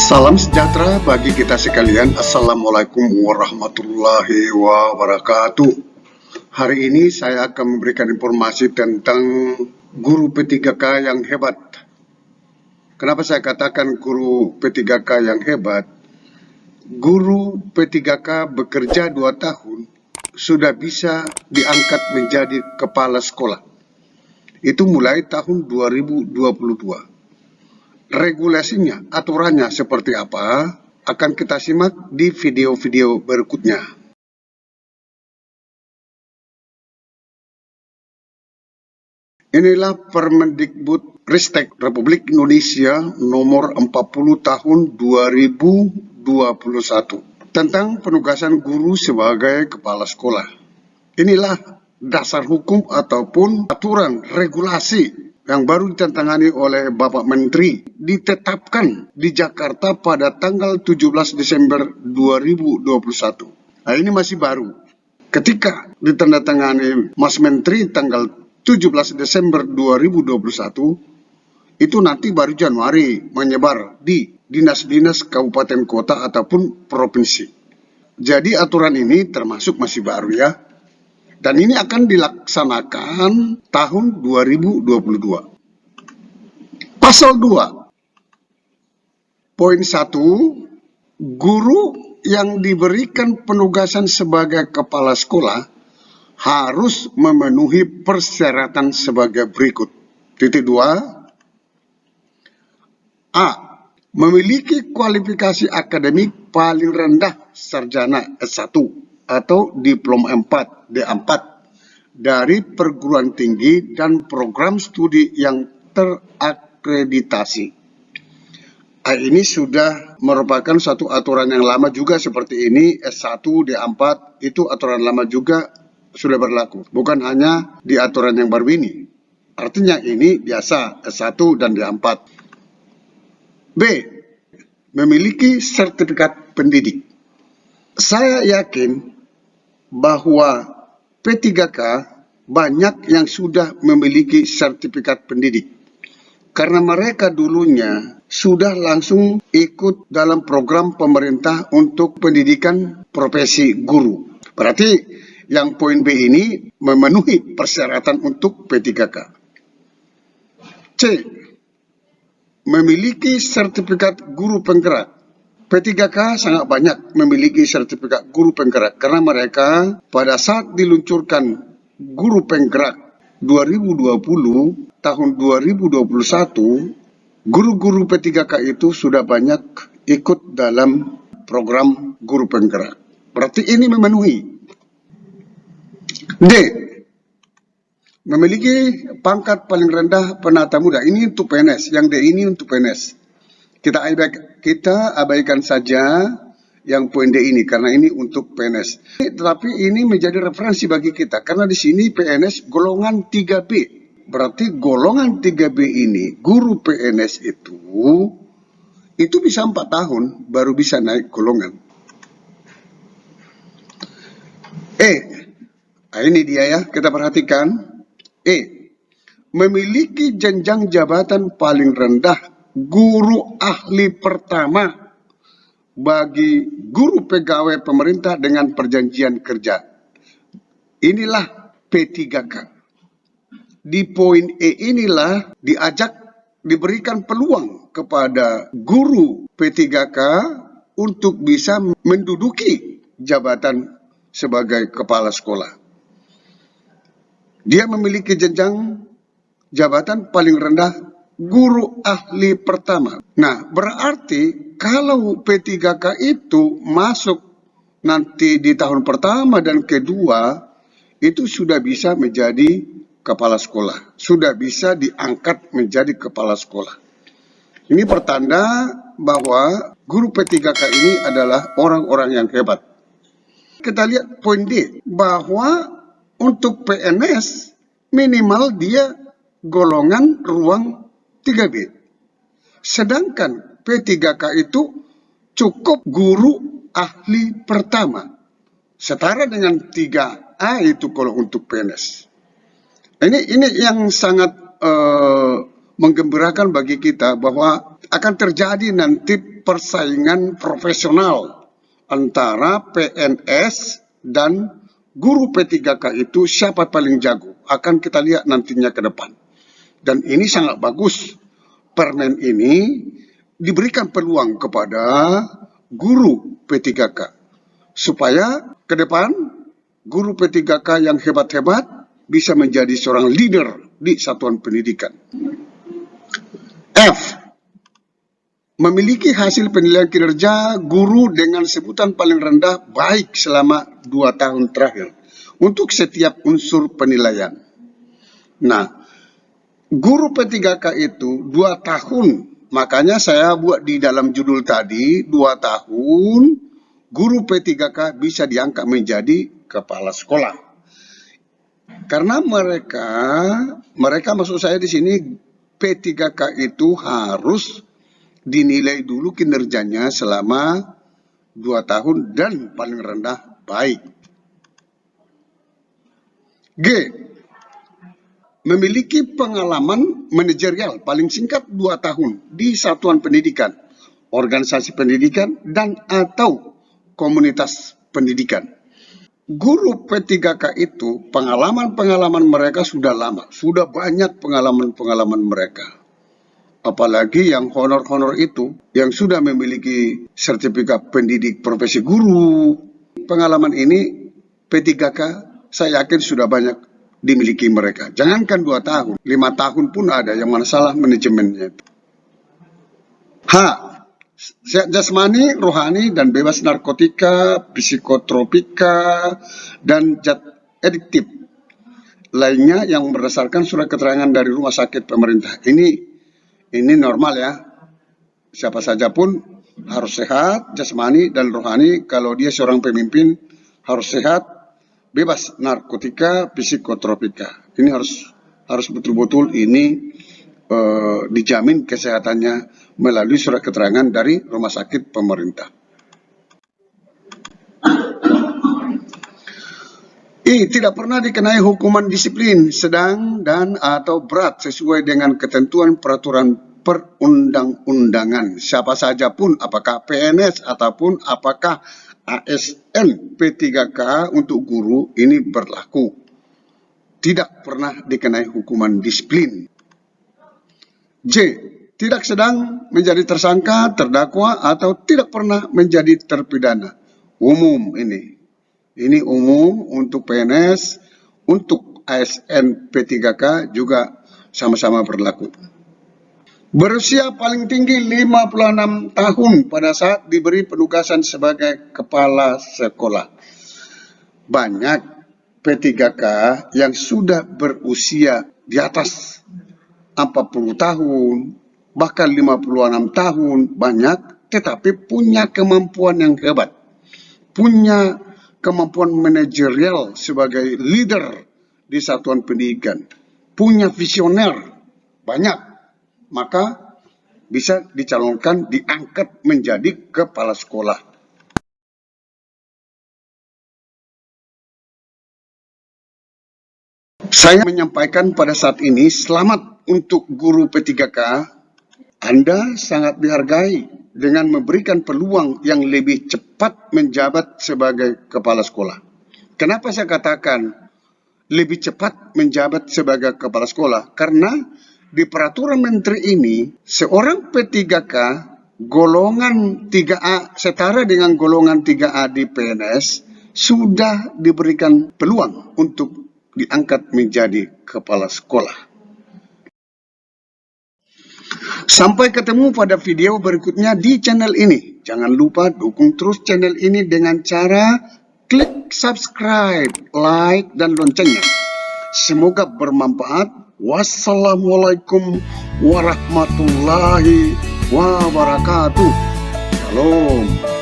Salam sejahtera bagi kita sekalian. Assalamualaikum warahmatullahi wabarakatuh. Hari ini saya akan memberikan informasi tentang guru P3K yang hebat. Kenapa saya katakan guru P3K yang hebat? Guru P3K bekerja 2 tahun sudah bisa diangkat menjadi kepala sekolah. Itu mulai tahun 2022. Regulasinya, aturannya seperti apa, akan kita simak di video-video berikutnya. Inilah Permendikbud Ristek Republik Indonesia nomor 40 tahun 2021 tentang penugasan guru sebagai kepala sekolah. Inilah dasar hukum ataupun aturan regulasi yang baru ditantangani oleh Bapak Menteri, ditetapkan di Jakarta pada tanggal 17 Desember 2021. Nah, ini masih baru. Ketika ditandatangani Mas Menteri tanggal 17 Desember 2021, itu nanti baru Januari menyebar di dinas-dinas kabupaten kota ataupun provinsi. Jadi aturan ini termasuk masih baru ya. Dan ini akan dilaksanakan tahun 2022. Pasal 2. Poin 1. Guru yang diberikan penugasan sebagai kepala sekolah harus memenuhi persyaratan sebagai berikut. Titik 2. A. Memiliki kualifikasi akademik paling rendah sarjana S1 atau diploma 4 D4 dari perguruan tinggi dan program studi yang terakreditasi. Ini sudah merupakan satu aturan yang lama juga seperti ini. S1 D4 itu aturan lama juga sudah berlaku, bukan hanya di aturan yang baru ini. Artinya ini biasa S1 dan D4. B. Memiliki sertifikat pendidik. Saya yakin bahwa P3K banyak yang sudah memiliki sertifikat pendidik. Karena mereka dulunya sudah langsung ikut dalam program pemerintah untuk pendidikan profesi guru. Berarti yang poin B ini memenuhi persyaratan untuk P3K. C. Memiliki sertifikat guru penggerak. P3K sangat banyak memiliki sertifikat guru penggerak karena mereka pada saat diluncurkan guru penggerak 2020 tahun 2021 guru-guru P3K itu sudah banyak ikut dalam program guru penggerak. Berarti ini memenuhi. D. Memiliki pangkat paling rendah penata muda. Ini untuk PNS, yang D ini untuk PNS. Kita abaikan saja yang poin D ini karena ini untuk PNS. Tetapi ini menjadi referensi bagi kita karena di sini PNS golongan 3B. Berarti golongan 3B ini guru PNS itu bisa 4 tahun baru bisa naik golongan. Ini dia ya, kita perhatikan. Memiliki jenjang jabatan paling rendah guru ahli pertama bagi guru pegawai pemerintah dengan perjanjian kerja. Inilah P3K. Di poin E inilah diberikan peluang kepada guru P3K untuk bisa menduduki jabatan sebagai kepala sekolah. Dia memiliki jenjang jabatan paling rendah guru ahli pertama. Nah, berarti kalau P3K itu masuk nanti di tahun pertama dan kedua, itu sudah bisa menjadi kepala sekolah. Sudah bisa diangkat menjadi kepala sekolah. Ini pertanda bahwa guru P3K ini adalah orang-orang yang hebat. Kita lihat poin D, bahwa untuk PNS minimal dia golongan ruang 3B. Sedangkan P3K itu cukup guru ahli pertama. Setara dengan 3A itu kalau untuk PNS. Ini yang sangat menggembirakan bagi kita bahwa akan terjadi nanti persaingan profesional antara PNS dan guru P3K itu siapa paling jago. Akan kita lihat nantinya ke depan. Dan ini sangat bagus. Permen ini diberikan peluang kepada guru P3K. Supaya ke depan guru P3K yang hebat-hebat bisa menjadi seorang leader di satuan pendidikan. F. Memiliki hasil penilaian kinerja guru dengan sebutan paling rendah baik selama 2 tahun terakhir untuk setiap unsur penilaian. Nah, guru P3K itu 2 tahun, makanya saya buat di dalam judul tadi 2 tahun guru P3K bisa diangkat menjadi kepala sekolah. Karena mereka maksud saya di sini P3K itu harus dinilai dulu kinerjanya selama 2 tahun dan paling rendah baik. G. Memiliki pengalaman manajerial paling singkat 2 tahun di satuan pendidikan, organisasi pendidikan, dan atau komunitas pendidikan. Guru P3K itu pengalaman-pengalaman mereka sudah lama, sudah banyak pengalaman-pengalaman mereka. Apalagi yang honor-honor itu, yang sudah memiliki sertifikat pendidik profesi guru. Pengalaman ini P3K saya yakin sudah banyak dimiliki mereka. Jangankan 2 tahun, 5 tahun pun ada yang masalah manajemennya. H. Sehat jasmani, rohani, dan bebas narkotika, psikotropika, dan zat adiktif lainnya yang berdasarkan surat keterangan dari rumah sakit pemerintah. Ini normal ya. Siapa saja pun harus sehat, jasmani, dan rohani. Kalau dia seorang pemimpin harus sehat, bebas narkotika, psikotropika. Ini harus betul-betul ini dijamin kesehatannya melalui surat keterangan dari rumah sakit pemerintah. Tidak pernah dikenai hukuman disiplin sedang dan atau berat sesuai dengan ketentuan peraturan perundang-undangan. Siapa saja pun, apakah PNS ataupun apakah ASN P3K untuk guru ini berlaku. Tidak pernah dikenai hukuman disiplin. J. Tidak sedang menjadi tersangka, terdakwa, atau tidak pernah menjadi terpidana. Umum ini. Ini umum untuk PNS, untuk ASN P3K juga sama-sama berlaku. Berusia paling tinggi 56 tahun pada saat diberi penugasan sebagai kepala sekolah. Banyak P3K yang sudah berusia di atas 40 tahun, bahkan 56 tahun, banyak, tetapi punya kemampuan yang hebat. Punya kemampuan manajerial sebagai leader di satuan pendidikan. Punya visioner, banyak. Maka bisa dicalonkan, diangkat menjadi kepala sekolah. Saya menyampaikan pada saat ini, selamat untuk guru P3K. Anda sangat dihargai dengan memberikan peluang yang lebih cepat menjabat sebagai kepala sekolah. Kenapa saya katakan lebih cepat menjabat sebagai kepala sekolah? Karena di peraturan menteri ini, seorang P3K golongan 3A setara dengan golongan 3A di PNS sudah diberikan peluang untuk diangkat menjadi kepala sekolah. Sampai ketemu pada video berikutnya di channel ini. Jangan lupa dukung terus channel ini dengan cara klik subscribe, like, dan loncengnya. Semoga bermanfaat. Wassalamualaikum warahmatullahi wabarakatuh. Shalom.